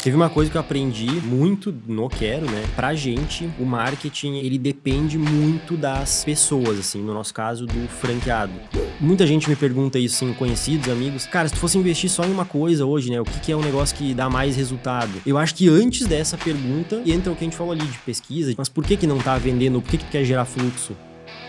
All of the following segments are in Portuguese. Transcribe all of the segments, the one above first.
Teve uma coisa que eu aprendi muito no Quero, né? Pra gente, o marketing, ele depende muito das pessoas, assim, no nosso caso, do franqueado. Muita gente me pergunta isso, assim, conhecidos, amigos. Cara, se tu fosse investir só em uma coisa hoje, né? O que é um negócio que dá mais resultado? Eu acho que antes dessa pergunta, entra o que a gente falou ali de pesquisa. Mas por que não tá vendendo? Por que tu quer gerar fluxo?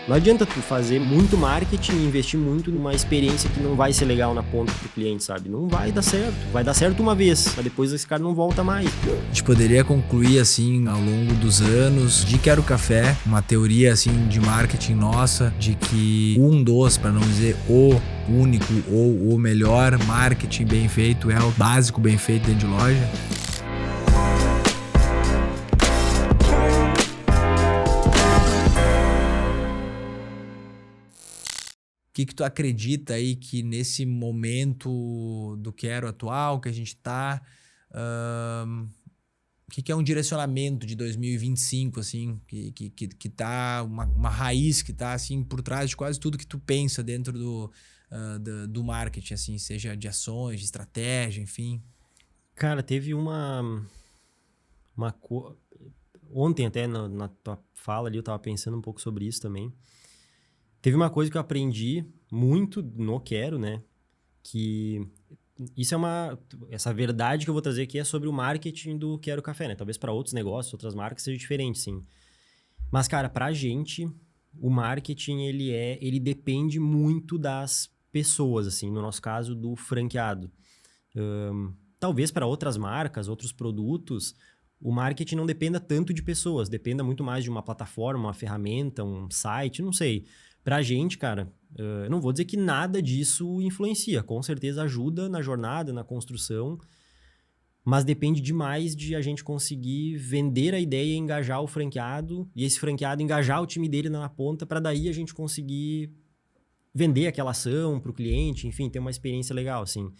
Não adianta tu fazer muito marketing e investir muito numa experiência que não vai ser legal na ponta pro cliente, sabe? Não vai dar certo. Vai dar certo uma vez, mas depois esse cara não volta mais. A gente poderia concluir, assim, ao longo dos anos, de Quero Café, uma teoria, assim, de marketing nossa, de que para não dizer o único ou o melhor marketing bem feito é o básico bem feito dentro de loja. O que tu acredita aí que nesse momento do Quero atual que a gente tá, o que é um direcionamento de 2025, assim, que tá uma raiz que tá, assim, por trás de quase tudo que tu pensa dentro do marketing, assim, seja de ações, de estratégia, enfim? Cara, teve ontem até na tua fala ali, eu tava pensando um pouco sobre isso também. Teve uma coisa que eu aprendi muito no Quero, né? Que isso essa verdade que eu vou trazer aqui é sobre o marketing do Quero Café, né? Talvez para outros negócios, outras marcas seja diferente, sim. Mas, cara, pra gente, o marketing, ele depende muito das pessoas, assim. No nosso caso, do franqueado. Talvez para outras marcas, outros produtos, o marketing não dependa tanto de pessoas. Dependa muito mais de uma plataforma, uma ferramenta, um site, não sei. Pra gente, cara, eu não vou dizer que nada disso influencia. Com certeza ajuda na jornada, na construção, mas depende demais de a gente conseguir vender a ideia e engajar o franqueado, e esse franqueado engajar o time dele na ponta, para daí a gente conseguir vender aquela ação para o cliente, enfim, ter uma experiência legal, assim.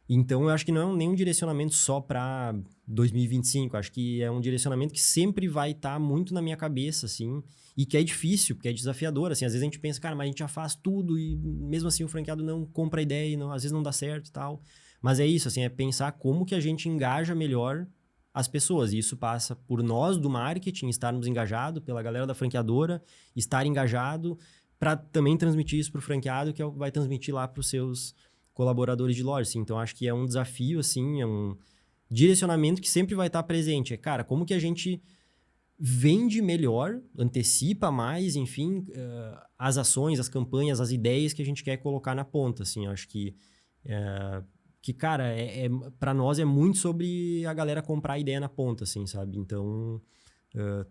Então, eu acho que não é nenhum direcionamento só para 2025. Acho que é um direcionamento que sempre vai estar muito na minha cabeça, assim. E que é difícil, porque é desafiador, assim. Às vezes a gente pensa, cara, mas a gente já faz tudo e mesmo assim o franqueado não compra a ideia e às vezes não dá certo e tal. Mas é isso, assim, é pensar como que a gente engaja melhor as pessoas. E isso passa por nós do marketing estarmos engajados, pela galera da franqueadora estar engajado, para também transmitir isso para o franqueado, que vai transmitir lá para os seus colaboradores de loja, assim. Então, acho que é um desafio, assim, é um direcionamento que sempre vai estar presente. É, cara, como que a gente vende melhor, antecipa mais, enfim, as ações, as campanhas, as ideias que a gente quer colocar na ponta, assim. Eu acho que, cara, para nós é muito sobre a galera comprar a ideia na ponta, assim, sabe? Então,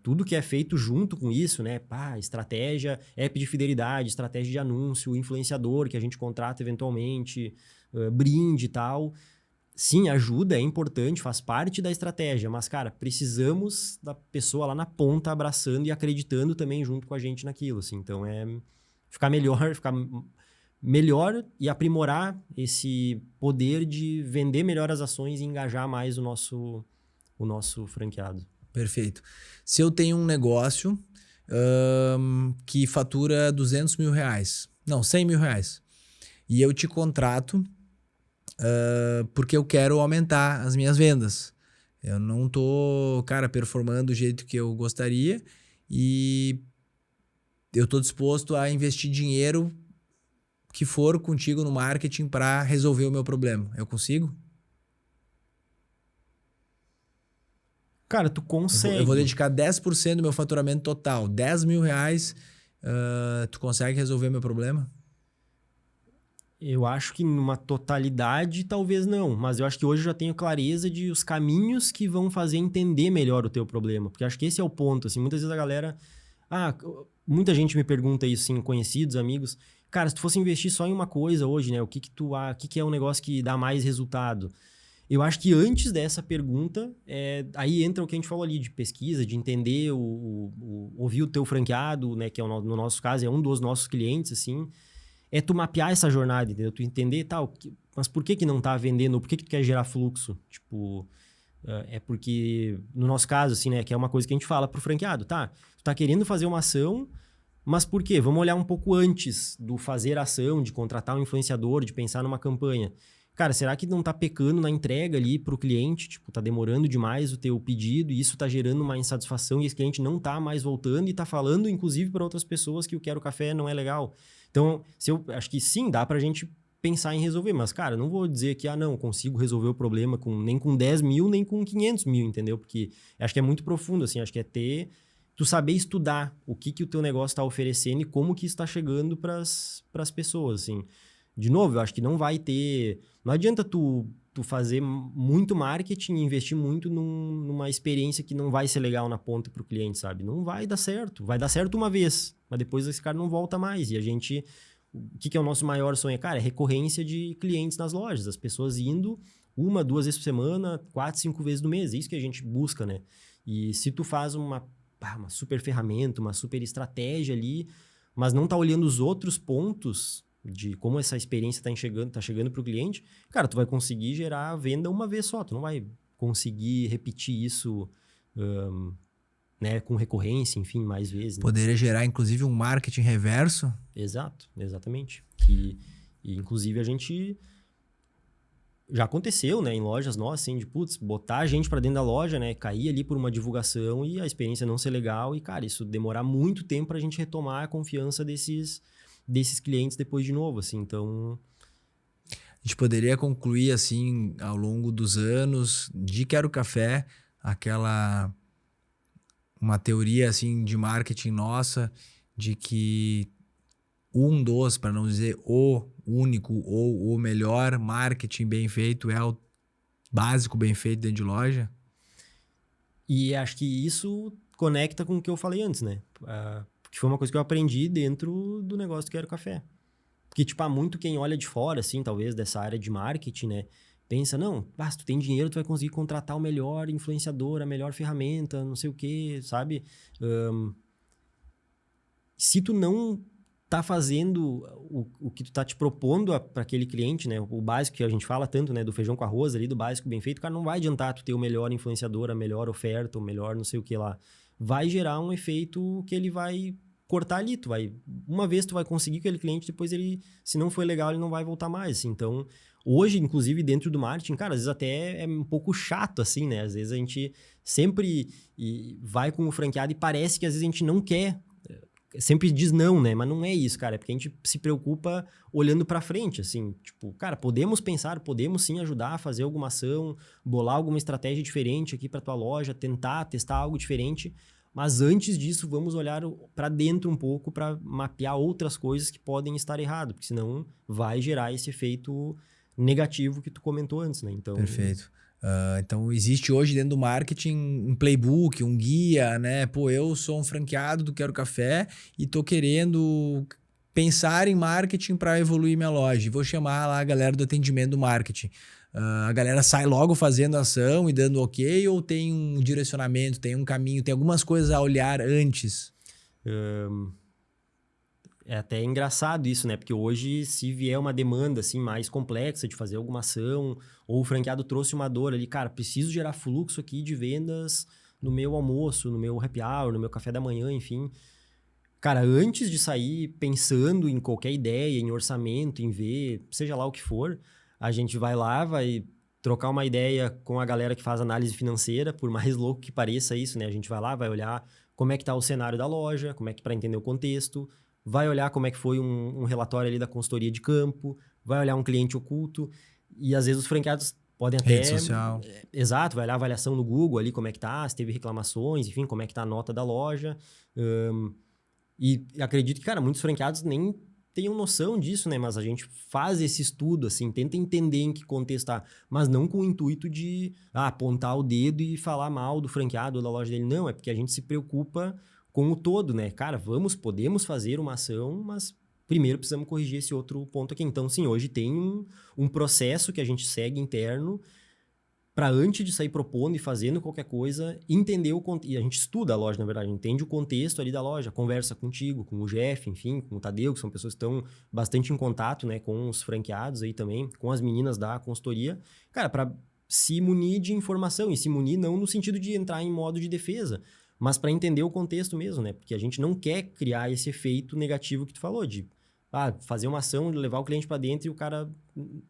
tudo que é feito junto com isso, né? Estratégia, app de fidelidade, estratégia de anúncio, influenciador que a gente contrata eventualmente, brinde e tal. Sim, ajuda, é importante, faz parte da estratégia, mas, cara, precisamos da pessoa lá na ponta abraçando e acreditando também junto com a gente naquilo, assim. Então, ficar melhor e aprimorar esse poder de vender melhor as ações e engajar mais o nosso franqueado. Perfeito. Se eu tenho um negócio que fatura 200 mil reais, não, 100 mil reais, e eu te contrato porque eu quero aumentar as minhas vendas. Eu não tô, cara, performando do jeito que eu gostaria e eu tô disposto a investir dinheiro que for contigo no marketing para resolver o meu problema. Eu consigo? Cara, tu consegue. Eu vou dedicar 10% do meu faturamento total, 10 mil reais. Tu consegue resolver meu problema? Eu acho que numa totalidade, talvez não. Mas eu acho que hoje eu já tenho clareza de os caminhos que vão fazer entender melhor o teu problema. Porque acho que esse é o ponto, assim. Muitas vezes a galera... muita gente me pergunta isso, assim, conhecidos, amigos. Cara, se tu fosse investir só em uma coisa hoje, né? O que é um negócio que dá mais resultado? Eu acho que antes dessa pergunta, aí entra o que a gente falou ali de pesquisa, de entender, ouvir o teu franqueado, né? Que é no nosso caso, é um dos nossos clientes, assim. É tu mapear essa jornada, entendeu? Tu entender, mas por que não tá vendendo? Por que tu quer gerar fluxo? Tipo, é porque, no nosso caso, assim, né? Que é uma coisa que a gente fala pro franqueado, tá? Tu tá querendo fazer uma ação, mas por quê? Vamos olhar um pouco antes do fazer a ação, de contratar um influenciador, de pensar numa campanha. cara, será que não tá pecando na entrega ali pro cliente? Tipo, tá demorando demais o teu pedido e isso tá gerando uma insatisfação e esse cliente não tá mais voltando e tá falando, inclusive, para outras pessoas que o Quero Café não é legal. Então, acho que sim, dá pra gente pensar em resolver, mas, cara, não vou dizer que, não, consigo resolver o problema nem com 10 mil, nem com 500 mil, entendeu? Porque acho que é muito profundo, assim, acho que é tu saber estudar o que o teu negócio está oferecendo e como que está chegando para as pessoas, assim. De novo, eu acho que não vai ter... Não adianta tu fazer muito marketing e investir muito numa experiência que não vai ser legal na ponta para o cliente, sabe? Não vai dar certo. Vai dar certo uma vez, mas depois esse cara não volta mais. E a gente... O que é o nosso maior sonho? Cara, é recorrência de clientes nas lojas. As pessoas indo 1, 2 vezes por semana, 4, 5 vezes no mês. É isso que a gente busca, né? E se tu faz uma super ferramenta, uma super estratégia ali, mas não tá olhando os outros pontos de como essa experiência tá chegando pro cliente, cara, tu vai conseguir gerar a venda uma vez só. Tu não vai conseguir repetir isso... né, com recorrência, enfim, mais vezes. Né? Poderia gerar, inclusive, um marketing reverso? Exato, exatamente. E, inclusive, a gente... Já aconteceu, né, em lojas nossas, assim, de, botar a gente pra dentro da loja, né, cair ali por uma divulgação e a experiência não ser legal e, cara, isso demorar muito tempo pra gente retomar a confiança desses clientes depois de novo, assim, então... A gente poderia concluir, assim, ao longo dos anos, de Quero Café, uma teoria, assim, de marketing nossa, de que para não dizer o único ou o melhor marketing bem feito é o básico bem feito dentro de loja? E acho que isso conecta com o que eu falei antes, né? Porque foi uma coisa que eu aprendi dentro do negócio do Quero Café. Porque, tipo, há muito quem olha de fora, assim, talvez, dessa área de marketing, né? Pensa, não, se tu tem dinheiro, tu vai conseguir contratar o melhor influenciador, a melhor ferramenta, não sei o quê, sabe? Se tu não tá fazendo o que tu tá te propondo para aquele cliente, né? O básico que a gente fala tanto, né? Do feijão com arroz ali, do básico bem feito, cara, não vai adiantar tu ter o melhor influenciador, a melhor oferta, o melhor não sei o que lá. Vai gerar um efeito que ele vai cortar ali. Uma vez tu vai conseguir com aquele cliente, depois ele, se não foi legal, ele não vai voltar mais. Assim. Então, hoje, inclusive, dentro do marketing, cara, às vezes até é um pouco chato, assim, né? Às vezes a gente sempre vai com o franqueado e parece que às vezes a gente não quer, sempre diz não, né? Mas não é isso, cara. É porque a gente se preocupa olhando pra frente, assim. Tipo, cara, podemos sim ajudar a fazer alguma ação, bolar alguma estratégia diferente aqui pra tua loja, tentar testar algo diferente. Mas antes disso, vamos olhar para dentro um pouco para mapear outras coisas que podem estar errado, porque senão vai gerar esse efeito negativo que tu comentou antes, né? Então... Perfeito. Então, existe hoje dentro do marketing um playbook, um guia, né? Pô, eu sou um franqueado do Quero Café e tô querendo pensar em marketing para evoluir minha loja. E vou chamar lá a galera do atendimento do marketing. A galera sai logo fazendo ação e dando ok, ou tem um direcionamento, tem um caminho, tem algumas coisas a olhar antes? É até engraçado isso, né? Porque hoje, se vier uma demanda assim, mais complexa de fazer alguma ação, ou o franqueado trouxe uma dor ali, cara, preciso gerar fluxo aqui de vendas no meu almoço, no meu happy hour, no meu café da manhã, enfim. Cara, antes de sair pensando em qualquer ideia, em orçamento, em ver, seja lá o que for, a gente vai lá, vai trocar uma ideia com a galera que faz análise financeira, por mais louco que pareça isso, né? A gente vai lá, vai olhar como é que tá o cenário da loja, como é que para entender o contexto, vai olhar como é que foi um relatório ali da consultoria de campo, vai olhar um cliente oculto, e às vezes os franqueados podem até... Rede social. Exato, vai olhar a avaliação no Google ali, como é que tá, se teve reclamações, enfim, como é que tá a nota da loja. E acredito que, cara, muitos franqueados nem tenham noção disso, né? Mas a gente faz esse estudo, assim, tenta entender em que contexto tá, mas não com o intuito de apontar o dedo e falar mal do franqueado ou da loja dele. Não, é porque a gente se preocupa com o todo, né? Cara, podemos fazer uma ação, mas primeiro precisamos corrigir esse outro ponto aqui. Então, sim, hoje tem um processo que a gente segue interno para antes de sair propondo e fazendo qualquer coisa, entender o contexto. E a gente estuda a loja, na verdade, entende o contexto ali da loja, conversa contigo, com o Jeff, enfim, com o Tadeu, que são pessoas que estão bastante em contato, né, com os franqueados aí também, com as meninas da consultoria, cara, para se munir de informação, e se munir não no sentido de entrar em modo de defesa, mas para entender o contexto mesmo, né, porque a gente não quer criar esse efeito negativo que tu falou, de fazer uma ação, levar o cliente para dentro e o cara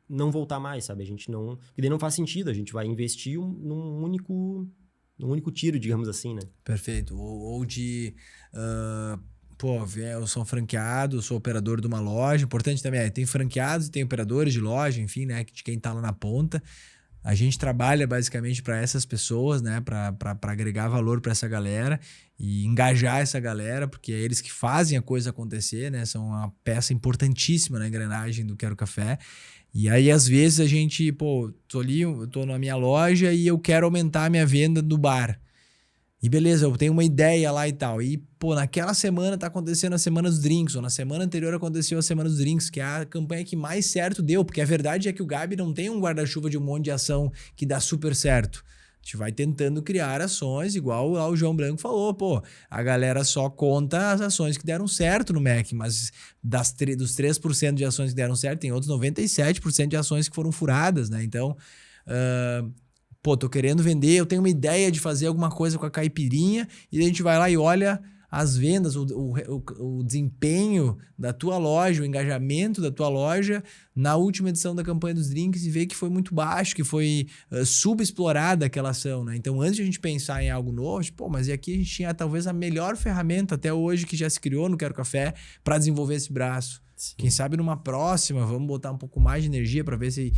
não voltar mais, sabe? A gente não... Porque daí não faz sentido, a gente vai investir num único tiro, digamos assim, né? Perfeito. Ou de... eu sou franqueado, sou operador de uma loja. Importante também, tem franqueados e tem operadores de loja, enfim, né? De quem tá lá na ponta. A gente trabalha basicamente para essas pessoas, né? Para agregar valor para essa galera e engajar essa galera, porque é eles que fazem a coisa acontecer, né? São uma peça importantíssima na engrenagem do Quero Café. E aí, às vezes, a gente, tô ali, eu tô na minha loja e eu quero aumentar a minha venda do bar. E beleza, eu tenho uma ideia lá e tal. E, naquela semana tá acontecendo a Semana dos Drinks, ou na semana anterior aconteceu a Semana dos Drinks, que é a campanha que mais certo deu, porque a verdade é que o Gabi não tem um guarda-chuva de um monte de ação que dá super certo. A gente vai tentando criar ações, igual lá o João Branco falou, a galera só conta as ações que deram certo no MEC, mas dos 3% de ações que deram certo, tem outros 97% de ações que foram furadas, né? Então... tô querendo vender, eu tenho uma ideia de fazer alguma coisa com a caipirinha, e a gente vai lá e olha as vendas, o desempenho da tua loja, o engajamento da tua loja na última edição da campanha dos drinks e vê que foi muito baixo, que foi subexplorada aquela ação, né? Então, antes de a gente pensar em algo novo, mas e aqui a gente tinha talvez a melhor ferramenta até hoje que já se criou no Quero Café para desenvolver esse braço. Sim. Quem sabe numa próxima, vamos botar um pouco mais de energia para ver se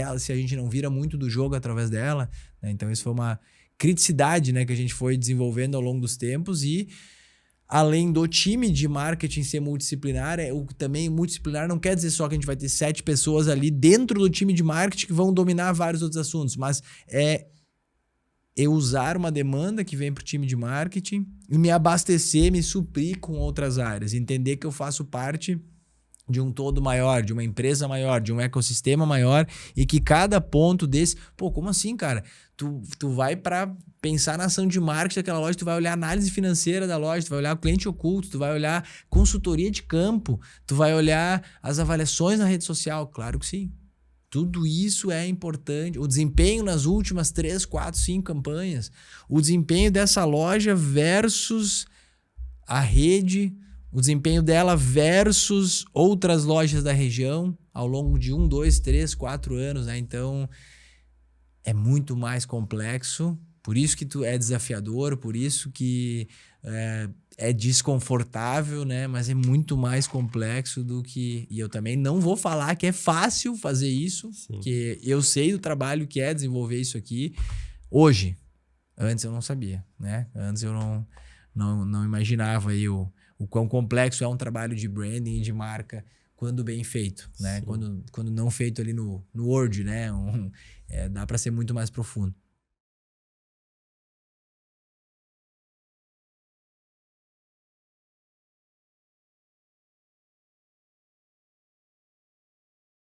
a gente não vira muito do jogo através dela, né? Então, isso foi uma criticidade, né, que a gente foi desenvolvendo ao longo dos tempos e além do time de marketing ser multidisciplinar, também multidisciplinar não quer dizer só que a gente vai ter 7 pessoas ali dentro do time de marketing que vão dominar vários outros assuntos, mas eu usar uma demanda que vem para o time de marketing e me abastecer, me suprir com outras áreas, entender que eu faço parte de um todo maior, de uma empresa maior, de um ecossistema maior e que cada ponto desse... como assim, cara? Tu vai para pensar na ação de marketing daquela loja, tu vai olhar a análise financeira da loja, tu vai olhar o cliente oculto, tu vai olhar consultoria de campo, tu vai olhar as avaliações na rede social. Claro que sim. Tudo isso é importante. O desempenho nas últimas 3, 4, 5 campanhas. O desempenho dessa loja versus a rede... O desempenho dela versus outras lojas da região ao longo de 1, 2, 3, 4 anos, né? Então, é muito mais complexo. Por isso que é desafiador, por isso que é desconfortável, né? Mas é muito mais complexo do que... E eu também não vou falar que é fácil fazer isso, porque eu sei do trabalho que é desenvolver isso aqui hoje. Antes eu não sabia, né? Antes eu não imaginava aí o quão complexo é um trabalho de branding e de marca quando bem feito, né? Quando não feito ali no Word, né? Dá para ser muito mais profundo.